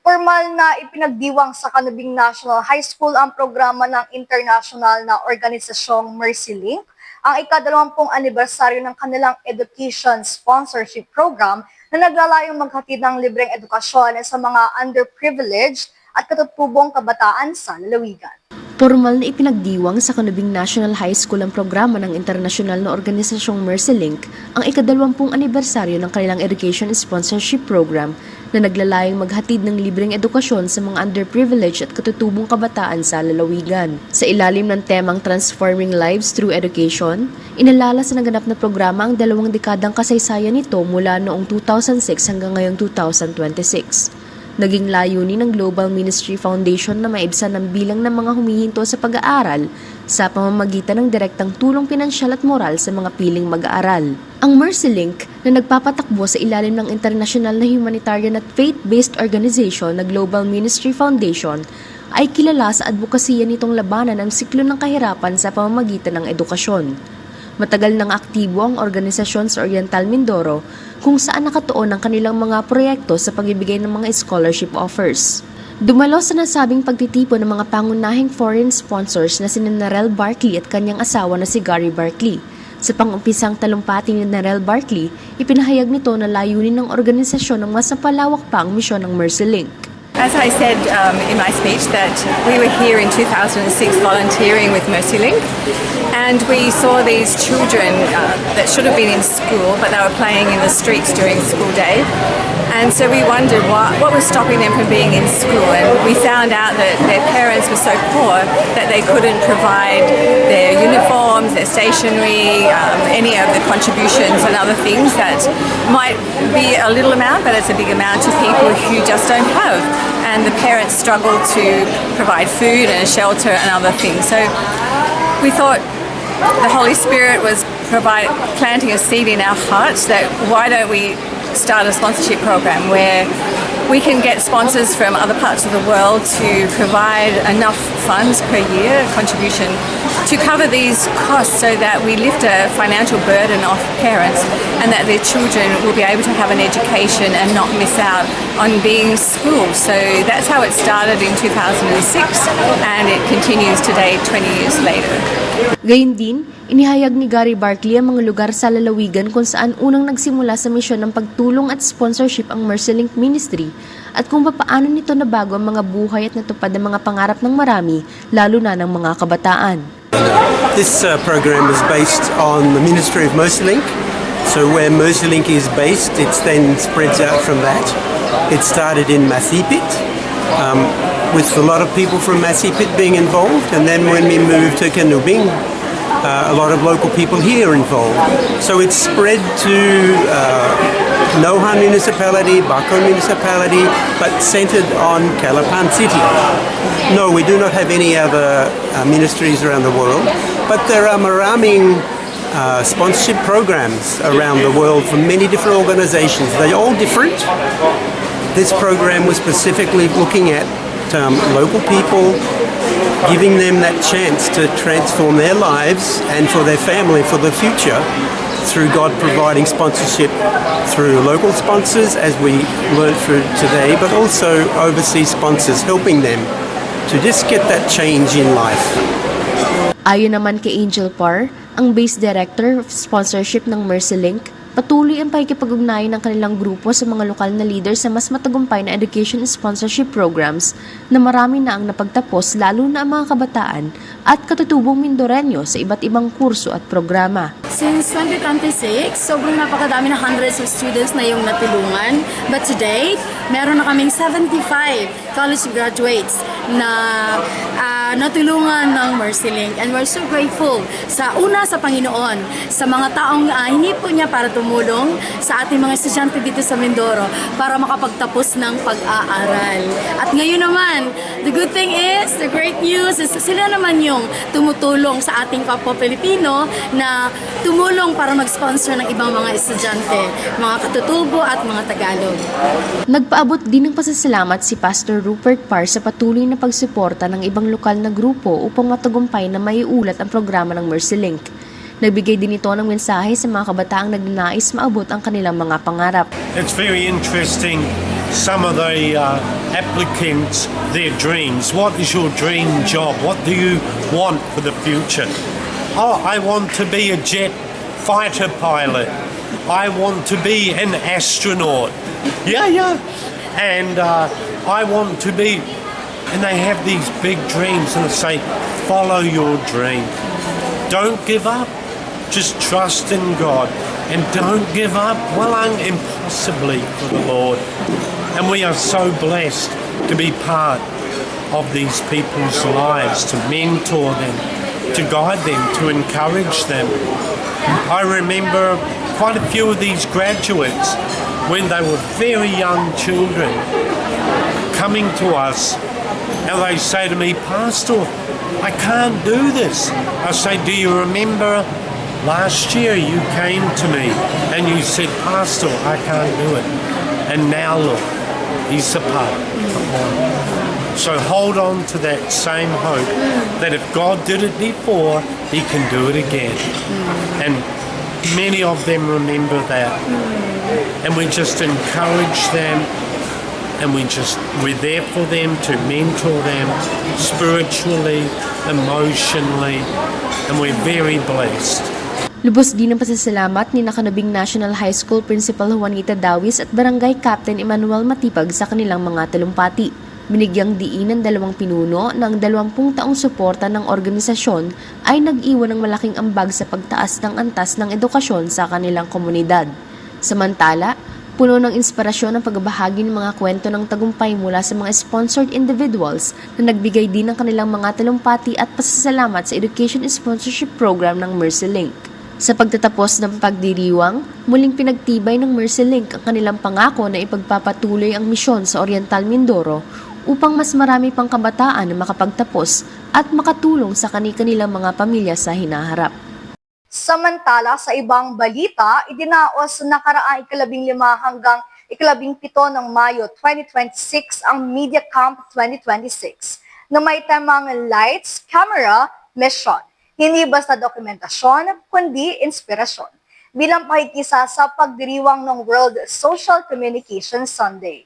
Formal na ipinagdiwang sa Canubing National High School ang programa ng international na organisasyong MercyLink, ang ika-20 anibersaryo ng kanilang Education Sponsorship Program na naglalayong maghatid ng libreng edukasyon sa mga underprivileged at katutubong kabataan sa lalawigan. Formal na ipinagdiwang sa Canubing National High School ang programa ng internasyonal na organisasyong MercyLink, ang ika-20 anibersaryo ng kanilang Education Sponsorship Program na naglalayong maghatid ng libreng edukasyon sa mga underprivileged at katutubong kabataan sa lalawigan. Sa ilalim ng temang Transforming Lives Through Education, inalala sa naganap na programa ang 2 dekadang kasaysayan nito mula noong 2006 hanggang ngayong 2026. Naging layunin ng Global Ministry Foundation na maibsan ang bilang ng mga humihinto sa pag-aaral sa pamamagitan ng direktang tulong pinansyal at moral sa mga piling mag-aaral. Ang MercyLink na nagpapatakbo sa ilalim ng international na humanitarian at faith-based organization na Global Ministry Foundation ay kilala sa advokasya nitong labanan ng siklo ng kahirapan sa pamamagitan ng edukasyon. Matagal nang aktibo ang organisasyon sa Oriental Mindoro kung saan nakatuon ang kanilang mga proyekto sa pagbibigay ng mga scholarship offers. Dumalo sa nasabing pagtitipon ng mga pangunahing foreign sponsors na si Narelle Barkley at kanyang asawa na si Gary Barkley. Sa pang-umpisang talumpati ni Narelle Barkley, ipinahayag nito na layunin ng organisasyon ng mas napalawak pa ang misyon ng MercyLink. As I said in my speech, that we were here in 2006 volunteering with MercyLink, and we saw these children that should have been in school, but they were playing in the streets during school day. And so we wondered what was stopping them from being in school, and we found out that their parents were so poor that they couldn't provide their uniforms, their stationery, any of the contributions and other things that might be a little amount, but it's a big amount to people who just don't have. And the parents struggle to provide food and shelter and other things. So we thought the Holy Spirit was planting a seed in our hearts that why don't we start a sponsorship program where we can get sponsors from other parts of the world to provide enough funds per year, contribution, to cover these costs so that we lift a financial burden off parents and that their children will be able to have an education and not miss out on being schooled. So that's how it started in 2006 and it continues today, 20 years later. Gayun din, inihayag ni Gary Barkley ang mga lugar sa lalawigan kung saan unang nagsimula sa misyon ng pagtulong at sponsorship ang MercyLink Ministry at kung paano nito nabago ang mga buhay at natupad ang mga pangarap ng marami, lalo na ng mga kabataan. This program is based on the Ministry of MercyLink. So where MercyLink is based, it then spreads out from that. It started in Masipit, with a lot of people from Masipit being involved, and then when we moved to Canubing, a lot of local people here involved. So it's spread to Nohan Municipality, Bakon Municipality, but centered on Calapan City. No, we do not have any other ministries around the world, but there are maraming sponsorship programs around the world from many different organizations. They're all different. This program was specifically looking at local people, giving them that chance to transform their lives and for their family for the future through God providing sponsorship through local sponsors, as we learned through today, but also overseas sponsors helping them to just get that change in life. Ayon naman kay Angel Parr, ang Base Director of Sponsorship ng MercyLink, patuloy ang pakikipag-ugnayan ng kanilang grupo sa mga lokal na leader sa mas matagumpay na education sponsorship programs na marami na ang napagtapos lalo na ang mga kabataan at katutubong Mindoreño sa iba't ibang kurso at programa. Since 2026, sobrang napakadami na hundreds of students na yung natulungan. But today, meron na kaming 75 college graduates na natulungan ng MercyLink. And we're so grateful sa Panginoon, sa mga taong hinipo niya para tumulong sa ating mga estudyante dito sa Mindoro para makapagtapos ng pag-aaral. At ngayon naman, the good thing is, the great news is sila naman yung tumutulong sa ating kapwa Pilipino na tumulong para mag-sponsor ng ibang mga estudyante, mga katutubo at mga Tagalog. Nagpaabot din ng pasasalamat si Pastor Rupert Parr sa patuloy na pagsuporta ng ibang lokal na grupo upang matagumpay na maiulat ang programa ng MercyLink. Nagbigay din ito ng mensahe sa mga kabataang nagnanais maabot ang kanilang mga pangarap. It's very interesting, some of the applicants, their dreams. What is your dream job? What do you want for the future? Oh, I want to be a jet fighter pilot. I want to be an astronaut. Yeah. And I want to be... And they have these big dreams and I say, follow your dream. Don't give up. Just trust in God. And don't give up, impossibly for the Lord. And we are so blessed to be part of these people's lives, to mentor them, to guide them, to encourage them. I remember quite a few of these graduates when they were very young children coming to us and they say to me, Pastor, I can't do this. I say, do you remember last year you came to me and you said, Pastor, I can't do it. And now look, he's a part of mine. So hold on to that same hope that if God did it before, he can do it again. And many of them remember that. And we just encourage them and we're there for them to mentor them spiritually, emotionally, and we're very blessed. Lubos din ang pasasalamat ni nakanabing National High School Principal Juanita Dawis at Barangay Captain Emmanuel Matipag sa kanilang mga talumpati. Binigyang diin ng dalawang pinuno ng 20 taong suporta ng organisasyon ay nag-iwan ng malaking ambag sa pagtaas ng antas ng edukasyon sa kanilang komunidad. Samantala, puno ng inspirasyon ang pagbabahagi ng mga kwento ng tagumpay mula sa mga sponsored individuals na nagbigay din ng kanilang mga talumpati at pasasalamat sa Education Sponsorship Program ng MercyLink. Sa pagtatapos ng pagdiriwang, muling pinagtibay ng MercyLink ang kanilang pangako na ipagpapatuloy ang misyon sa Oriental Mindoro upang mas marami pang kabataan na makapagtapos at makatulong sa kani-kanilang mga pamilya sa hinaharap. Samantala, sa ibang balita, idinaos na nakaraang 15 hanggang 17 ng Mayo 2026 ang Media Camp 2026 na may temang Lights, Camera, Mission. Hindi basta dokumentasyon, kundi inspirasyon. Bilang pakikisa sa pagdiriwang ng World Social Communication Sunday.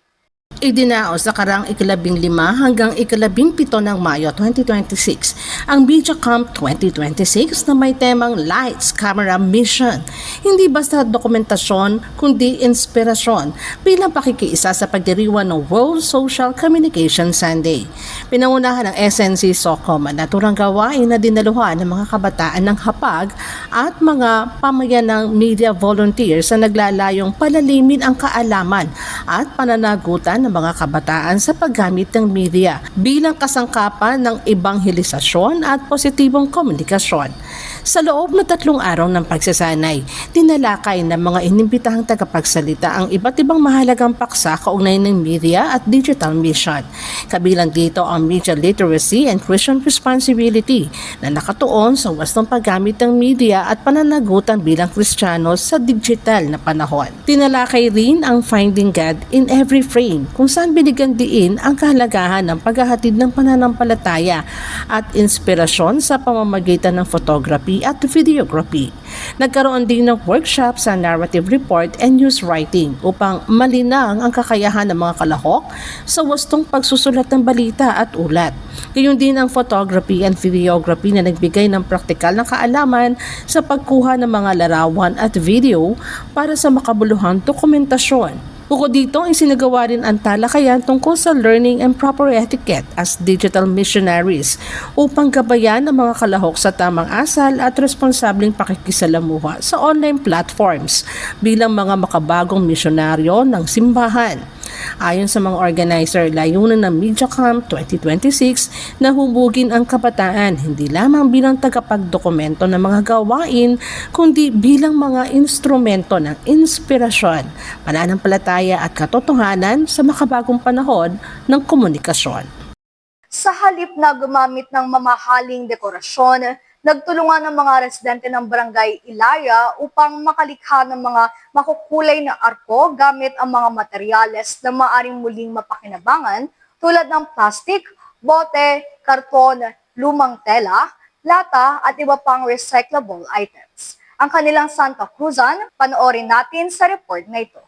Idinaos sa karang 15 hanggang 17 ng Mayo 2026 ang Media Camp 2026 na may temang Lights, Camera, Mission. Hindi basta dokumentasyon kundi inspirasyon bilang pakikiisa sa pagdiriwang ng World Social Communication Sunday. Pinangunahan ng SNC SOCOM ang naturang gawain na dinaluhan ng mga kabataan ng Hapag at mga pamayanang media volunteers na naglalayong palalimin ang kaalaman at pananagutan ng mga kabataan sa paggamit ng media bilang kasangkapan ng ebanghelisasyon at positibong komunikasyon. Sa loob na 3 araw ng pagsasanay, tinalakay ng mga inimbitahang tagapagsalita ang iba't ibang mahalagang paksa kaugnay ng media at digital mission. Kabilang dito ang media literacy and Christian responsibility na nakatuon sa wastong paggamit ng media at pananagutan bilang Kristiyano sa digital na panahon. Tinalakay rin ang Finding God in Every Frame kung saan binigyan diin ang kahalagahan ng paghahatid ng pananampalataya at inspirasyon sa pamamagitan ng photography at videography. Nagkaroon din ng workshop sa narrative report and news writing upang malinang ang kakayahan ng mga kalahok sa wastong pagsusulat ng balita at ulat. Gayon din ang photography and videography na nagbigay ng praktikal na kaalaman sa pagkuha ng mga larawan at video para sa makabuluhang dokumentasyon. Bukod dito, isinagawa rin ang talakayan tungkol sa learning and proper etiquette as digital missionaries upang gabayan ang mga kalahok sa tamang asal at responsableng pakikisalamuha sa online platforms bilang mga makabagong misyonaryo ng simbahan. Ayon sa mga organizer, layunin ng MediaCamp 2026 na hubugin ang kabataan hindi lamang bilang tagapagdokumento ng mga gawain, kundi bilang mga instrumento ng inspirasyon, pananampalataya at katotohanan sa makabagong panahon ng komunikasyon. Sa halip na gumamit ng mamahaling dekorasyon, nagtulungan ng mga residente ng Barangay Ilaya upang makalikha ng mga makukulay na arko gamit ang mga materyales na maaring muling mapakinabangan tulad ng plastic, bote, karton, lumang tela, lata at iba pang recyclable items. Ang kanilang Santa Cruzan, panoorin natin sa report na ito.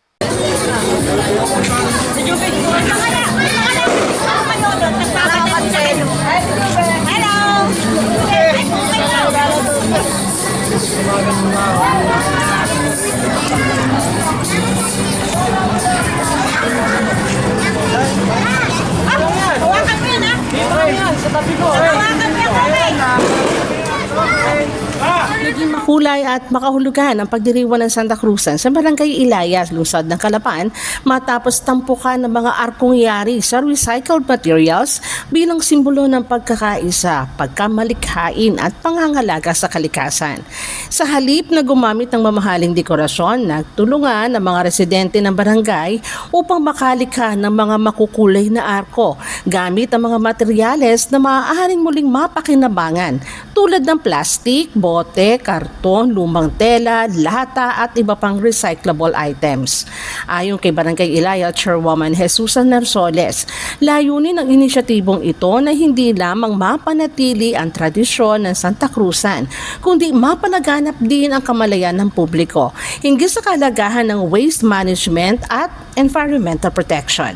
Naging makulay at makahulugan ang pagdiriwang ng Santa Cruzan sa Barangay Ilaya, lungsod ng Calapan, matapos tampukan ng mga arkong yari sa recycled materials bilang simbolo ng pagkakaisa, pagkamalikhain at pangangalaga sa kalikasan. Sa halip na gumamit ng mamahaling dekorasyon, nagtulungan ang mga residente ng barangay upang makalikha ng mga makukulay na arko gamit ang mga materyales na maaaring muling mapakinabangan tulad ng plastic, bote, karton, lumang tela, lata at iba pang recyclable items. Ayon kay Barangay Ilaya Chairwoman Jesusan Narsoles, layunin ng inisyatibong ito na hindi lamang mapanatili ang tradisyon ng Santa Cruzan, kundi mapanaganap din ang kamalayan ng publiko hinggil sa kalagahan ng waste management at environmental protection.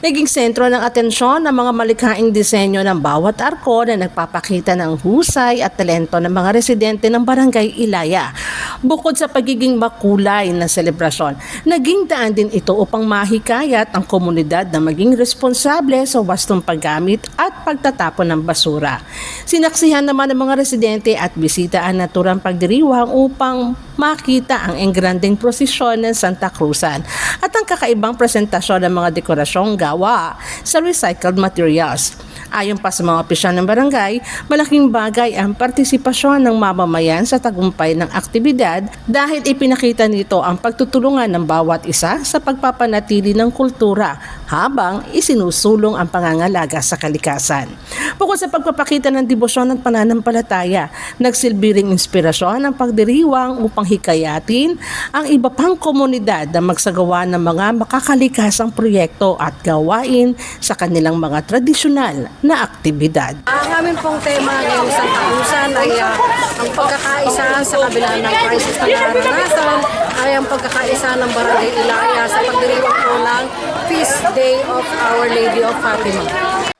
Naging sentro ng atensyon ng mga malikhaing disenyo ng bawat arko na nagpapakita ng husay at talento ng mga residente ng Barangay Ilaya. Bukod sa pagiging makulay na selebrasyon, naging daan din ito upang mahikayat ang komunidad na maging responsable sa wastong paggamit at pagtatapon ng basura. Sinaksihan naman ng mga residente at bisita ang naturang pagdiriwang upang makita ang engranding prosesyon ng Santa Cruzan at ang kakaibang presentasyon ng mga dekorasyong gawa sa recycled materials. Ayon pa sa mga opisyal ng barangay, malaking bagay ang partisipasyon ng mamamayan sa tagumpay ng aktibidad dahil ipinakita nito ang pagtutulungan ng bawat isa sa pagpapanatili ng kultura habang isinusulong ang pangangalaga sa kalikasan. Bukod sa pagpapakita ng debosyon at pananampalataya, nagsilbi ring inspirasyon ang pagdiriwang upang hikayatin ang iba pang komunidad na magsagawa ng mga makakalikasang proyekto at gawain sa kanilang mga tradisyonal na aktibidad. Ang amin pong tema ngayong Santa Cruzan ay ang pagkakaisa sa kabila ng crisis na naranasan ay ang pagkakaisa ng Barangay Ilaya sa pagdiriwang po ng Feast Day of Our Lady of Fatima.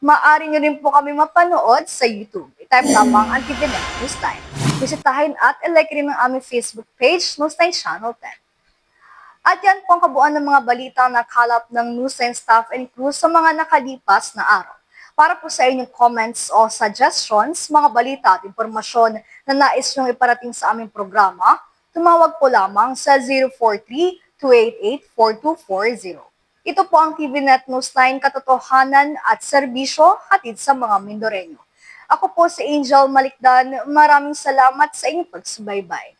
Maaari nyo rin po kami mapanood sa YouTube. I-type lamang ang TVNet Newsline. Bisitahin at i-like rin ang aming Facebook page, Newsline Channel 10. At yan po ang kabuuan ng mga balita na kalap ng Newsline staff and crew sa mga nakalipas na araw. Para po sa inyong comments o suggestions, mga balita at impormasyon na nais nyong iparating sa aming programa, tumawag po lamang sa 043-288-4240. Ito po ang TVNet Newsline, katotohanan at serbisyo hatid sa mga Mindoreño. Ako po si Angel Malikdan, maraming salamat sa inyong pagsubaybay.